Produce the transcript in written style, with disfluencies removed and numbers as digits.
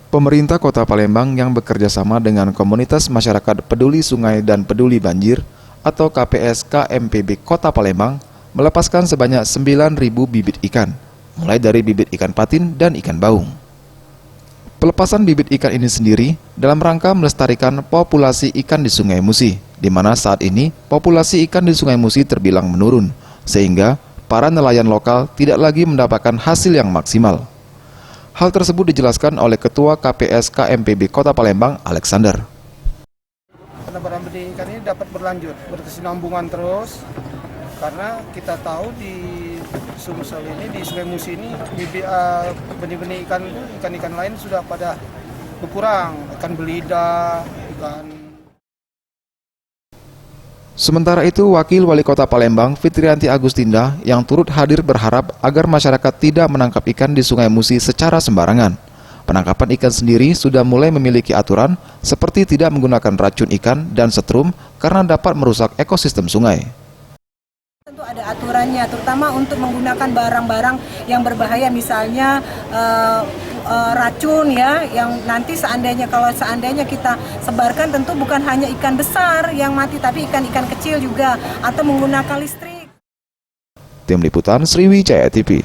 Pemerintah Kota Palembang yang bekerja sama dengan komunitas masyarakat peduli sungai dan peduli banjir atau KPS KMPB Kota Palembang melepaskan sebanyak 9.000 bibit ikan, mulai dari bibit ikan patin dan ikan baung. Pelepasan bibit ikan ini sendiri dalam rangka melestarikan populasi ikan di Sungai Musi, di mana saat ini populasi ikan di Sungai Musi terbilang menurun, sehingga para nelayan lokal tidak lagi mendapatkan hasil yang maksimal. Hal tersebut dijelaskan oleh Ketua KPS KMPB Kota Palembang, Alexander. Penambahan benih ikan ini dapat berlanjut, berkesinambungan terus, karena kita tahu di Sumsel ini, di Sungai Musi ini, benih-benih ikan-ikan lain sudah pada berkurang, ikan belida, ikan. Sementara itu, Wakil Wali Kota Palembang, Fitrianti Agustinda, yang turut hadir berharap agar masyarakat tidak menangkap ikan di Sungai Musi secara sembarangan. Penangkapan ikan sendiri sudah mulai memiliki aturan, seperti tidak menggunakan racun ikan dan setrum karena dapat merusak ekosistem sungai. Tentu ada aturannya, terutama untuk menggunakan barang-barang yang berbahaya, misalnya racun ya, yang nanti seandainya kita sebarkan, tentu bukan hanya ikan besar yang mati, tapi ikan-ikan kecil juga, atau menggunakan listrik. Tim Liputan Sriwijaya TV.